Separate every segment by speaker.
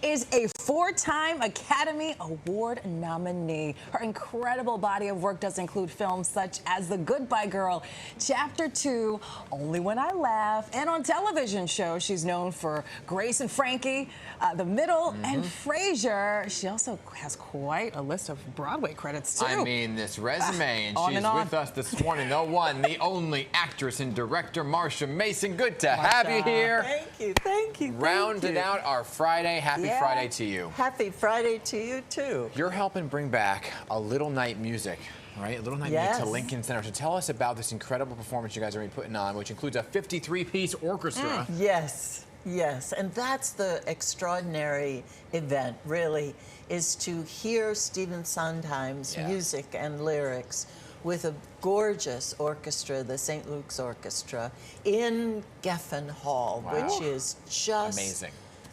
Speaker 1: is a four-time Academy Award nominee. Her incredible body of work does include films such as The Goodbye Girl, Chapter 2, Only When I Laugh, and on television shows she's known for Grace and Frankie, The Middle, and Frasier. She also has quite a list of Broadway credits, too.
Speaker 2: I mean, this resume, and she's
Speaker 1: on.
Speaker 2: with us this morning, the one, the only actress and director, Marsha Mason. Good to have you here.
Speaker 3: Thank you, thank you.
Speaker 2: Rounded out our Friday. Happy Friday to you.
Speaker 3: Happy Friday to you, too.
Speaker 2: You're helping bring back A Little Night Music, right? A Little Night Music to Lincoln Center. So tell us about this incredible performance you guys are putting on, which includes a 53-piece orchestra.
Speaker 3: Yes, yes. And that's the extraordinary event, really, is to hear Stephen Sondheim's music and lyrics with a gorgeous orchestra, the St. Luke's Orchestra, in Geffen Hall, which is just
Speaker 2: amazing.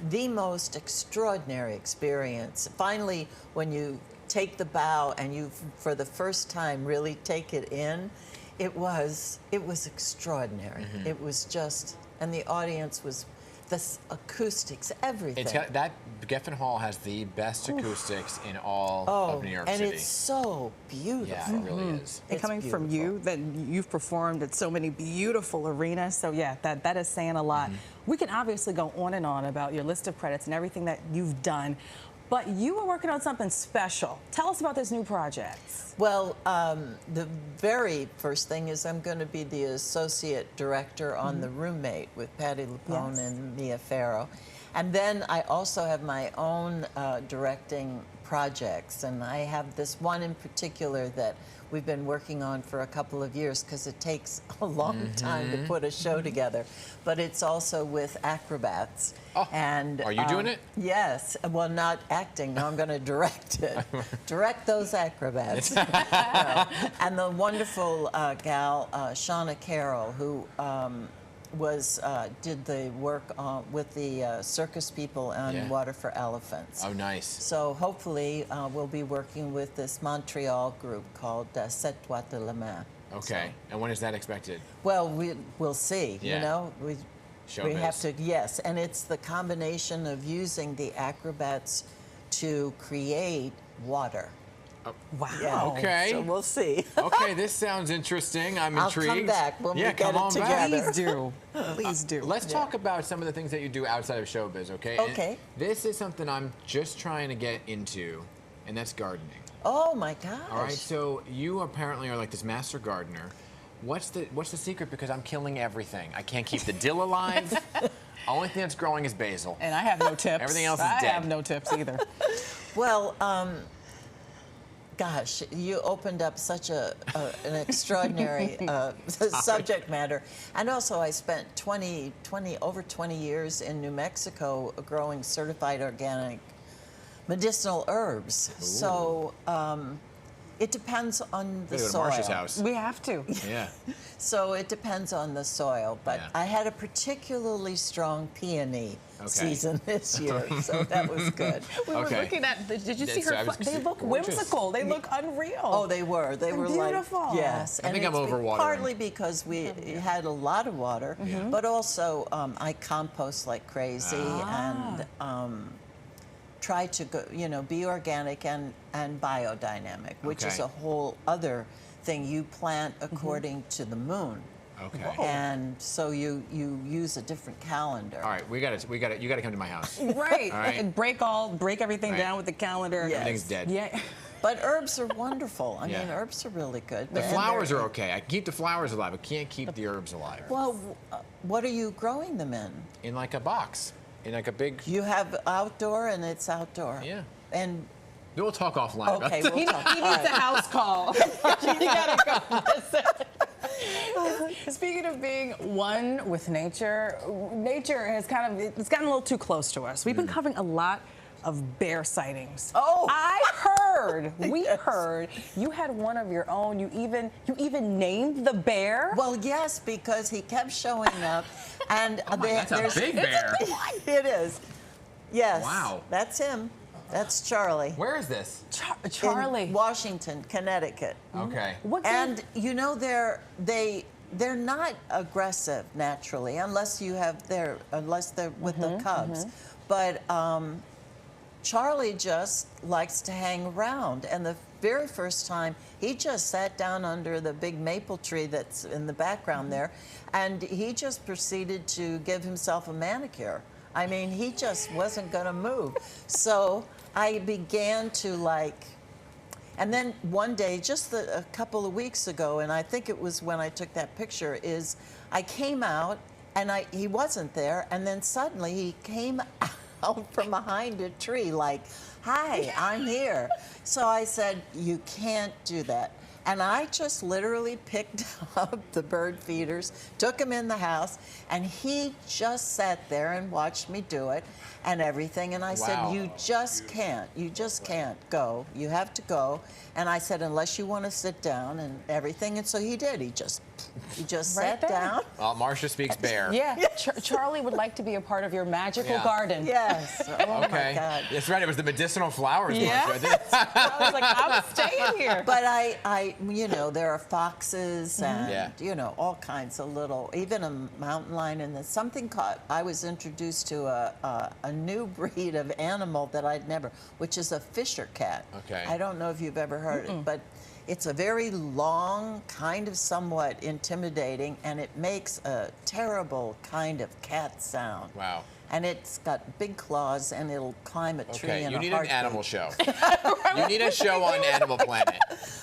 Speaker 3: The most extraordinary experience. Finally, when you take the bow and you, for the first time, really take it in, it was extraordinary. It was just, and the audience was, the acoustics, everything.
Speaker 2: It's got, that Geffen Hall has the best acoustics in all of New York City.
Speaker 3: And it's so beautiful.
Speaker 2: Yeah, it really is.
Speaker 1: And coming from you, that you've performed at so many beautiful arenas, so yeah, that is saying a lot. We can obviously go on and on about your list of credits and everything that you've done, but you were working on something special. Tell us about this new project.
Speaker 3: Well, the very first thing is I'm going to be the associate director on The Roommate with Patti LuPone and Mia Farrow. And then I also have my own directing projects, and I have this one in particular that we've been working on for a couple of years because it takes a long time to put a show together. But it's also with acrobats.
Speaker 2: Oh,
Speaker 3: and
Speaker 2: are you doing it?
Speaker 3: Yes. Well, not acting. No, I'm going to direct it. Direct those acrobats. And the wonderful gal, Shauna Carroll, who did the work with the circus people on Water for Elephants.
Speaker 2: Oh, nice.
Speaker 3: So hopefully we'll be working with this Montreal group called Cette Toile de la Main.
Speaker 2: Okay. And when is that expected?
Speaker 3: Well, we'll see. You know, we have to. Yes, and it's the combination of using the acrobats to create water.
Speaker 1: Wow.
Speaker 3: Yeah.
Speaker 2: Okay.
Speaker 3: So we'll see.
Speaker 2: Okay, this sounds interesting. I'm intrigued.
Speaker 3: I'll come back when we get it together.
Speaker 2: Back.
Speaker 1: Please do. Please do.
Speaker 2: Let's talk about some of the things that you do outside of showbiz, okay?
Speaker 3: Okay.
Speaker 2: And this is something I'm just trying to get into, and that's gardening.
Speaker 3: Oh my gosh.
Speaker 2: All right, so you apparently are like this master gardener. What's the secret? Because I'm killing everything. I can't keep the dill alive. Only thing that's growing is basil.
Speaker 1: And I have no tips.
Speaker 2: Everything else is dead.
Speaker 1: I have no tips either.
Speaker 3: Well, gosh, you opened up such an extraordinary subject matter. And also I spent over 20 years in New Mexico growing certified organic medicinal herbs. Ooh. So it depends on the soil.
Speaker 2: Marsha's house.
Speaker 1: We have to.
Speaker 2: Yeah.
Speaker 3: So it depends on the soil. But I had a particularly strong peony season this year, so that was good.
Speaker 1: We were looking at, did you see her? They look whimsical. They look unreal.
Speaker 3: Oh, they were. They were
Speaker 1: beautiful.
Speaker 3: Like, yes.
Speaker 2: I think I'm overwatering.
Speaker 3: Partly because we had a lot of water, but also I compost like crazy and try to go, be organic and biodynamic, which is a whole other thing. You plant according to the moon.
Speaker 2: Okay.
Speaker 3: And so you use a different calendar.
Speaker 2: All right, you got to come to my house.
Speaker 1: Right.
Speaker 2: All right.
Speaker 1: And break everything down with the calendar.
Speaker 3: Yes.
Speaker 2: Everything's dead.
Speaker 3: Yeah. But herbs are wonderful. I mean, herbs are really good.
Speaker 2: The flowers are okay. I can keep the flowers alive. I can't keep the herbs alive.
Speaker 3: Well, what are you growing them in?
Speaker 2: In like a box. In like a big...
Speaker 3: You have outdoor and it's outdoor.
Speaker 2: Yeah.
Speaker 3: And...
Speaker 2: We'll talk offline about that.
Speaker 3: We'll talk.
Speaker 1: He needs a house call. You gotta go. Speaking of being one with nature, nature has it's gotten a little too close to us. We've been covering a lot of bear sightings.
Speaker 3: Oh,
Speaker 1: we heard you had one of your own. You even named the bear.
Speaker 3: Well, yes, because he kept showing up, and
Speaker 2: that's a big bear.
Speaker 3: It is. Yes.
Speaker 2: Wow.
Speaker 3: That's him. That's Charlie.
Speaker 2: Where is this?
Speaker 1: Charlie.
Speaker 3: In Washington, Connecticut.
Speaker 2: Okay.
Speaker 3: And you know they're not aggressive naturally unless they're with the cubs. But Charlie just likes to hang around. And the very first time, he just sat down under the big maple tree that's in the background there, and he just proceeded to give himself a manicure. I mean, he just wasn't going to move. So I began to like, and then one day, just a couple of weeks ago, and I think it was when I took that picture, is I came out and he wasn't there, and then suddenly he came out from behind a tree like, hi, I'm here. So I said, you can't do that. And I just literally picked up the bird feeders, took them in the house, and he just sat there and watched me do it and everything. And I said, you just can't. You just can't go. You have to go. And I said, unless you want to sit down and everything. And so he did. He just sat down.
Speaker 2: Well, Marsha speaks bear.
Speaker 1: Yeah, Charlie would like to be a part of your magical garden.
Speaker 3: Yes. Oh,
Speaker 2: Okay.
Speaker 3: my God.
Speaker 2: That's right. It was the medicinal flowers.
Speaker 1: Yeah.
Speaker 2: Marsha.
Speaker 1: I was like, I'm staying here.
Speaker 3: But I, you know, there are foxes and,
Speaker 2: Yeah.
Speaker 3: you know, all kinds of little, even a mountain lion. And then something caught, I was introduced to a new breed of animal that I'd never, which is a fisher cat.
Speaker 2: Okay.
Speaker 3: I don't know if you've ever heard it, but it's a very long, kind of somewhat intimidating, and it makes a terrible kind of cat sound.
Speaker 2: Wow.
Speaker 3: And it's got big claws, and it'll climb a tree
Speaker 2: Okay,
Speaker 3: in
Speaker 2: you
Speaker 3: a
Speaker 2: need an
Speaker 3: heartbeat.
Speaker 2: animal show. You need a show on Animal Planet.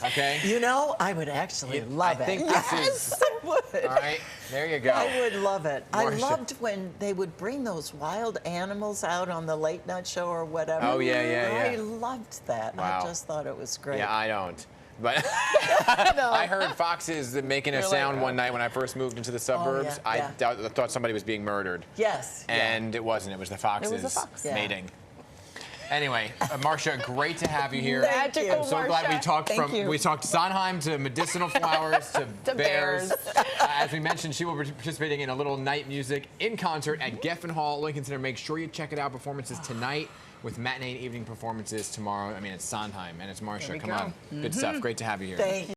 Speaker 2: Okay?
Speaker 3: You know, I would actually love
Speaker 2: I think
Speaker 3: it.
Speaker 2: this
Speaker 3: Yes,
Speaker 2: is.
Speaker 3: I would.
Speaker 2: All right, there you go.
Speaker 3: I would love it. I
Speaker 2: Marsha.
Speaker 3: loved when they would bring those wild animals out on the late night show or whatever.
Speaker 2: Oh, yeah.
Speaker 3: I loved that.
Speaker 2: Wow.
Speaker 3: I just thought it was great.
Speaker 2: Yeah, I don't. But I heard foxes making a sound one night when I first moved into the suburbs.
Speaker 3: yeah.
Speaker 2: I thought somebody was being murdered.
Speaker 3: Yes.
Speaker 2: And it wasn't. It was the foxes
Speaker 1: It was the fox.
Speaker 3: Yeah.
Speaker 2: mating. Anyway, Marsha, great to have you here.
Speaker 3: Thank you.
Speaker 1: Magical
Speaker 2: I'm so glad we
Speaker 1: Marsha.
Speaker 2: talked
Speaker 3: Thank you.
Speaker 2: we talked Sondheim to medicinal flowers to bears.
Speaker 1: bears.
Speaker 2: As we mentioned, she will be participating in a little night music in concert at Geffen Hall, Lincoln Center. Make sure you check it out. Performances tonight with matinee and evening performances tomorrow. I mean, it's Sondheim and it's Marsha. Come on. Good stuff. Great to have you here.
Speaker 3: Thank you.